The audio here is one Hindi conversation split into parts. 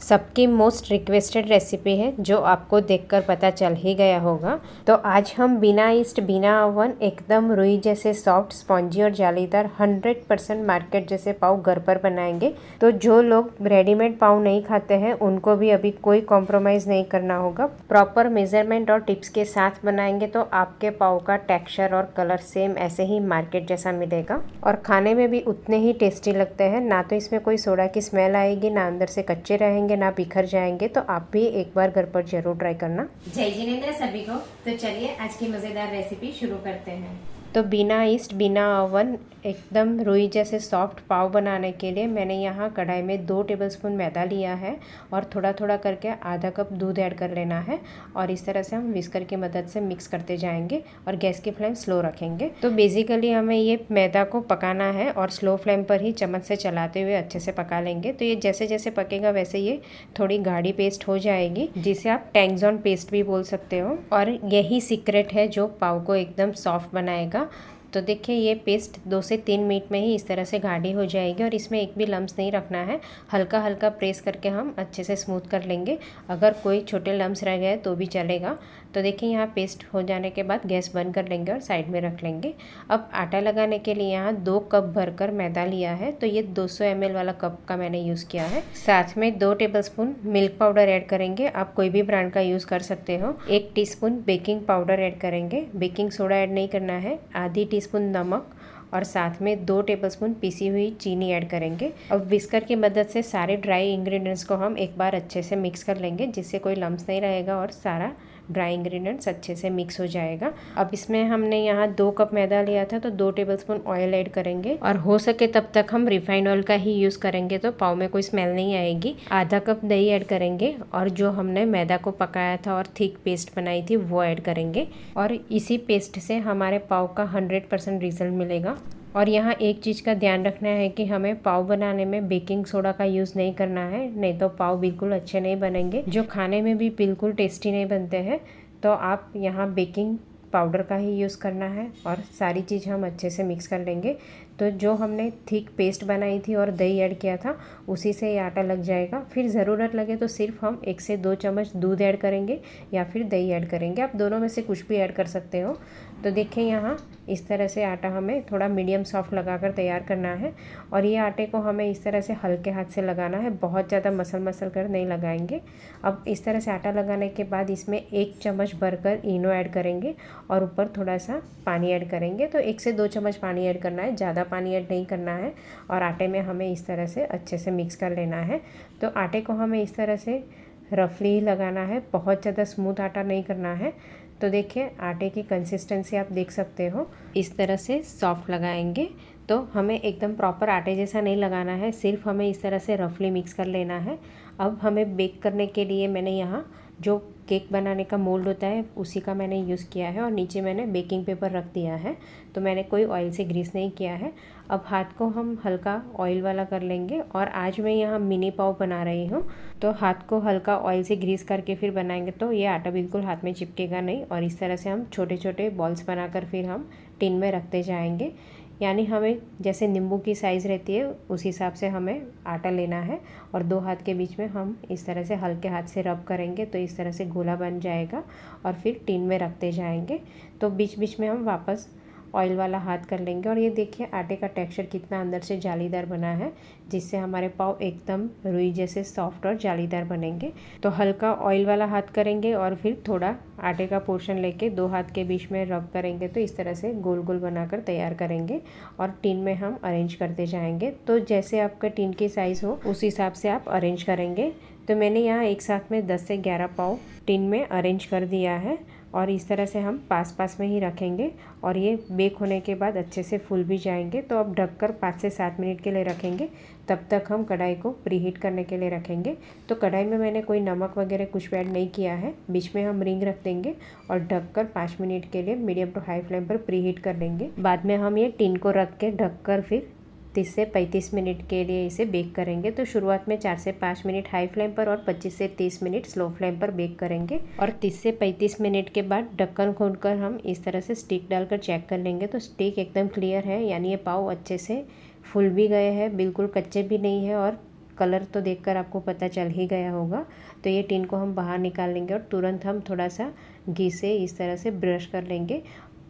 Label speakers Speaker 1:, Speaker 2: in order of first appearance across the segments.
Speaker 1: सबकी मोस्ट रिक्वेस्टेड रेसिपी है जो आपको देखकर पता चल ही गया होगा। तो आज हम बिना ईस्ट बिना ओवन एकदम रुई जैसे सॉफ्ट स्पॉन्जी और जालीदार 100% मार्केट जैसे पाव घर पर बनाएंगे। तो जो लोग रेडीमेड पाव नहीं खाते हैं उनको भी अभी कोई कॉम्प्रोमाइज़ नहीं करना होगा। प्रॉपर मेजरमेंट और टिप्स के साथ बनाएंगे तो आपके पाव का टेक्सचर और कलर सेम ऐसे ही मार्केट जैसा मिलेगा और खाने में भी उतने ही टेस्टी लगते हैं। ना तो इसमें कोई सोडा की स्मेल आएगी, ना अंदर से कच्चे रहेंगे, ना बिखर जाएंगे। तो आप भी एक बार घर पर जरूर ट्राई करना।
Speaker 2: जय जिनेंद्र सभी को। तो चलिए आज की मज़ेदार रेसिपी शुरू करते हैं।
Speaker 1: तो बिना ईस्ट बिना ओवन एकदम रुई जैसे सॉफ्ट पाव बनाने के लिए मैंने यहाँ कढ़ाई में 2 टेबलस्पून मैदा लिया है और थोड़ा थोड़ा करके आधा कप दूध ऐड कर लेना है और इस तरह से हम विस्कर की मदद से मिक्स करते जाएंगे और गैस की फ्लेम स्लो रखेंगे। तो बेसिकली हमें ये मैदा को पकाना है और स्लो फ्लेम पर ही चम्मच से चलाते हुए अच्छे से पका लेंगे। तो ये जैसे जैसे पकेगा वैसे ये थोड़ी गाढ़ी पेस्ट हो जाएगी, जिसे आप टैंगजॉन पेस्ट भी बोल सकते हो। और यही सीक्रेट है जो पाव को एकदम सॉफ्ट बनाएगा। तो देखिए ये पेस्ट 2 से 3 मिनट में ही इस तरह से गाढ़ी हो जाएगी और इसमें एक भी लम्स नहीं रखना है। हल्का हल्का प्रेस करके हम अच्छे से स्मूथ कर लेंगे। अगर कोई छोटे लम्स रह गए तो भी चलेगा। तो देखिए यहाँ पेस्ट हो जाने के बाद गैस बंद कर लेंगे और साइड में रख लेंगे। अब आटा लगाने के लिए यहाँ 2 कप भरकर मैदा लिया है। तो ये 200 ml वाला कप का मैंने यूज़ किया है। साथ में 2 टेबलस्पून मिल्क पाउडर ऐड करेंगे। आप कोई भी ब्रांड का यूज़ कर सकते हो। 1 टीस्पून बेकिंग पाउडर ऐड करेंगे। बेकिंग सोडा ऐड नहीं करना है। आधी टीस्पून नमक और साथ में 2 टेबलस्पून पिसी हुई चीनी ऐड करेंगे। अब विस्कर की मदद से सारे ड्राई इंग्रेडिएंट्स को हम एक बार अच्छे से मिक्स कर लेंगे, जिससे कोई लम्स नहीं रहेगा और सारा ड्राई इंग्रेडिएंट्स अच्छे से मिक्स हो जाएगा। अब इसमें हमने यहाँ 2 कप मैदा लिया था तो 2 टेबलस्पून ऑयल ऐड करेंगे और हो सके तब तक हम रिफाइंड ऑयल का ही यूज़ करेंगे तो पाव में कोई स्मेल नहीं आएगी। आधा कप दही ऐड करेंगे और जो हमने मैदा को पकाया था और थिक पेस्ट बनाई थी वो ऐड करेंगे और इसी पेस्ट से हमारे पाव का 100% रिजल्ट मिलेगा। और यहाँ एक चीज़ का ध्यान रखना है कि हमें पाव बनाने में बेकिंग सोडा का यूज़ नहीं करना है, नहीं तो पाव बिल्कुल अच्छे नहीं बनेंगे, जो खाने में भी बिल्कुल टेस्टी नहीं बनते हैं। तो आप यहाँ बेकिंग पाउडर का ही यूज़ करना है और सारी चीज़ हम अच्छे से मिक्स कर लेंगे। तो जो हमने थिक पेस्ट बनाई थी और दही ऐड किया था उसी से ये आटा लग जाएगा। फिर ज़रूरत लगे तो सिर्फ हम 1 से 2 चम्मच दूध ऐड करेंगे या फिर दही ऐड करेंगे। आप दोनों में से कुछ भी ऐड कर सकते हो। तो देखिए यहाँ इस तरह से आटा हमें थोड़ा मीडियम सॉफ्ट लगाकर तैयार करना है और ये आटे को हमें इस तरह से हल्के हाथ से लगाना है, बहुत ज़्यादा मसल कर नहीं लगाएंगे। अब इस तरह से आटा लगाने के बाद इसमें 1 चम्मच भरकर इनो ऐड करेंगे और ऊपर थोड़ा सा पानी ऐड करेंगे। तो 1 से 2 चम्मच पानी ऐड करना है, ज़्यादा पानी ऐड नहीं करना है और आटे में हमें इस तरह से अच्छे से मिक्स कर लेना है। तो आटे को हमें इस तरह से रफली ही लगाना है, बहुत ज़्यादा स्मूथ आटा नहीं करना है। तो देखिए आटे की कंसिस्टेंसी आप देख सकते हो, इस तरह से सॉफ्ट लगाएंगे। तो हमें एकदम प्रॉपर आटे जैसा नहीं लगाना है, सिर्फ हमें इस तरह से रफली मिक्स कर लेना है। अब हमें बेक करने के लिए मैंने यहाँ जो केक बनाने का मोल्ड होता है उसी का मैंने यूज़ किया है और नीचे मैंने बेकिंग पेपर रख दिया है। तो मैंने कोई ऑयल से ग्रीस नहीं किया है। अब हाथ को हम हल्का ऑयल वाला कर लेंगे और आज मैं यहाँ मिनी पाव बना रही हूँ। तो हाथ को हल्का ऑयल से ग्रीस करके फिर बनाएंगे तो ये आटा बिल्कुल हाथ में चिपकेगा नहीं और इस तरह से हम छोटे छोटे बॉल्स बनाकर फिर हम टिन में रखते जाएंगे। यानी हमें जैसे नींबू की साइज़ रहती है उस हिसाब से हमें आटा लेना है और 2 हाथ के बीच में हम इस तरह से हल्के हाथ से रब करेंगे तो इस तरह से गोला बन जाएगा और फिर टिन में रखते जाएंगे। तो बीच बीच में हम वापस ऑयल वाला हाथ कर लेंगे और ये देखिए आटे का टेक्सचर कितना अंदर से जालीदार बना है, जिससे हमारे पाव एकदम रुई जैसे सॉफ्ट और जालीदार बनेंगे। तो हल्का ऑयल वाला हाथ करेंगे और फिर थोड़ा आटे का पोर्शन लेके 2 हाथ के बीच में रब करेंगे तो इस तरह से गोल गोल बनाकर तैयार करेंगे और टिन में हम अरेंज करते जाएंगे। तो जैसे आपका टिन की साइज़ हो उस हिसाब से आप अरेंज करेंगे। तो मैंने यहाँ एक साथ में 10 से 11 पाव टिन में अरेंज कर दिया है और इस तरह से हम पास पास में ही रखेंगे और ये बेक होने के बाद अच्छे से फूल भी जाएंगे। तो अब ढककर 5 से 7 मिनट के लिए रखेंगे, तब तक हम कढ़ाई को प्रीहीट करने के लिए रखेंगे। तो कढ़ाई में मैंने कोई नमक वगैरह कुछ ऐड नहीं किया है। बीच में हम रिंग रख देंगे और ढककर 5 मिनट के लिए मीडियम टू हाई फ्लेम पर प्रीहीट कर लेंगे। बाद में हम ये टिन को रख के ढककर फिर 30 से 35 मिनट के लिए इसे बेक करेंगे। तो शुरुआत में 4 से 5 मिनट हाई फ्लेम पर और 25 से 30 मिनट स्लो फ्लेम पर बेक करेंगे और 30 से 35 मिनट के बाद ढक्कन खोलकर हम इस तरह से स्टिक डालकर चेक कर लेंगे। तो स्टिक एकदम क्लियर है, यानी ये पाव अच्छे से फूल भी गए हैं, बिल्कुल कच्चे भी नहीं है और कलर तो देखकर आपको पता चल ही गया होगा। तो ये टिन को हम बाहर निकाल लेंगे और तुरंत हम थोड़ा सा घी से इस तरह से ब्रश कर लेंगे,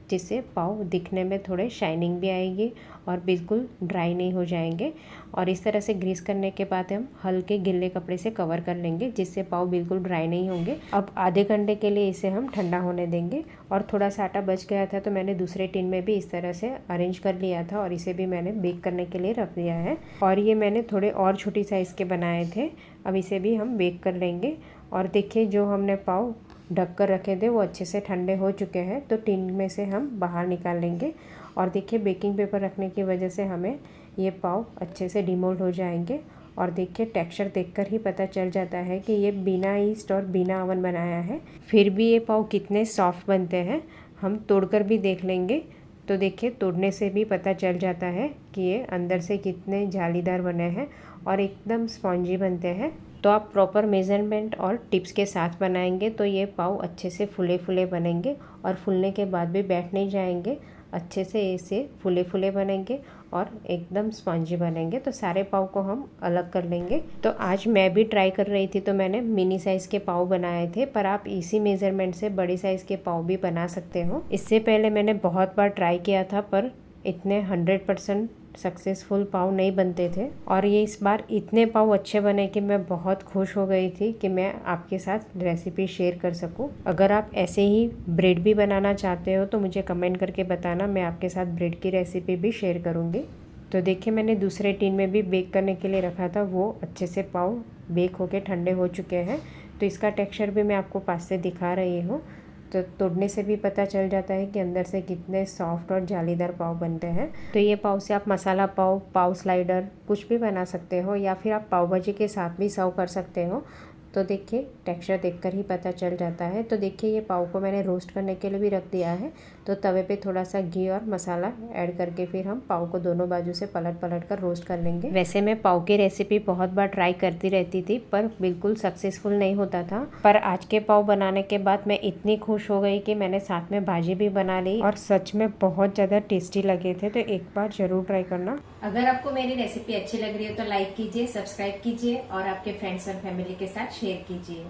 Speaker 1: जिससे पाव दिखने में थोड़े शाइनिंग भी आएगी और बिल्कुल ड्राई नहीं हो जाएंगे। और इस तरह से ग्रीस करने के बाद हम हल्के गिल्ले कपड़े से कवर कर लेंगे, जिससे पाव बिल्कुल ड्राई नहीं होंगे। अब आधे घंटे के लिए इसे हम ठंडा होने देंगे। और थोड़ा सा आटा बच गया था तो मैंने दूसरे टिन में भी इस तरह से अरेंज कर लिया था और इसे भी मैंने बेक करने के लिए रख दिया है। और ये मैंने थोड़े और छोटी साइज़ के बनाए थे। अब इसे भी हम बेक कर लेंगे। और देखिए, जो हमने पाव ढक कर रखे थे वो अच्छे से ठंडे हो चुके हैं, तो टिन में से हम बाहर निकाल लेंगे। और देखिए, बेकिंग पेपर रखने की वजह से हमें ये पाव अच्छे से डिमोल्ड हो जाएंगे। और देखिए, टेक्सचर देखकर ही पता चल जाता है कि ये बिना ईस्ट और बिना ओवन बनाया है। फिर भी ये पाव कितने सॉफ्ट बनते हैं, हम तोड़कर भी देख लेंगे। तो देखिए, तोड़ने से भी पता चल जाता है कि ये अंदर से कितने जालीदार बने हैं और एकदम स्पॉन्जी बनते हैं। तो आप प्रॉपर मेज़रमेंट और टिप्स के साथ बनाएंगे तो ये पाव अच्छे से फूले फूले बनेंगे और फूलने के बाद भी बैठ नहीं जाएंगे, अच्छे से ऐसे फूले फूले बनेंगे और एकदम स्पॉन्जी बनेंगे। तो सारे पाव को हम अलग कर लेंगे। तो आज मैं भी ट्राई कर रही थी, तो मैंने मिनी साइज़ के पाव बनाए थे, पर आप इसी मेज़रमेंट से बड़ी साइज़ के पाव भी बना सकते हो। इससे पहले मैंने बहुत बार ट्राई किया था, पर इतने 100% सक्सेसफुल पाव नहीं बनते थे। और ये इस बार इतने पाव अच्छे बने कि मैं बहुत खुश हो गई थी कि मैं आपके साथ रेसिपी शेयर कर सकूं। अगर आप ऐसे ही ब्रेड भी बनाना चाहते हो तो मुझे कमेंट करके बताना, मैं आपके साथ ब्रेड की रेसिपी भी शेयर करूंगी। तो देखिए, मैंने दूसरे टिन में भी बेक करने के लिए रखा था, वो अच्छे से पाव बेक होके ठंडे हो चुके हैं। तो इसका टेक्स्चर भी मैं आपको पास से दिखा रही हूँ। तो तोड़ने से भी पता चल जाता है कि अंदर से कितने सॉफ्ट और जालीदार पाव बनते हैं। तो ये पाव से आप मसाला पाव, पाव स्लाइडर कुछ भी बना सकते हो, या फिर आप पाव भाजी के साथ भी सर्व कर सकते हो। तो देखिए, टेक्सचर देखकर ही पता चल जाता है। तो देखिए, ये पाव को मैंने रोस्ट करने के लिए भी रख दिया है। तो तवे पे थोड़ा सा घी और मसाला ऐड करके फिर हम पाव को दोनों बाजू से पलट पलट कर रोस्ट कर लेंगे। वैसे मैं पाव की रेसिपी बहुत बार ट्राई करती रहती थी, पर बिल्कुल सक्सेसफुल नहीं होता था। पर आज के पाव बनाने के बाद मैं इतनी खुश हो गई कि मैंने साथ में भाजी भी बना ली और सच में बहुत ज़्यादा टेस्टी लगे थे। तो एक बार ज़रूर ट्राई करना।
Speaker 2: अगर आपको मेरी रेसिपी अच्छी लग रही है तो लाइक कीजिए, सब्सक्राइब कीजिए और आपके फ्रेंड्स और फैमिली के साथ शेयर कीजिए।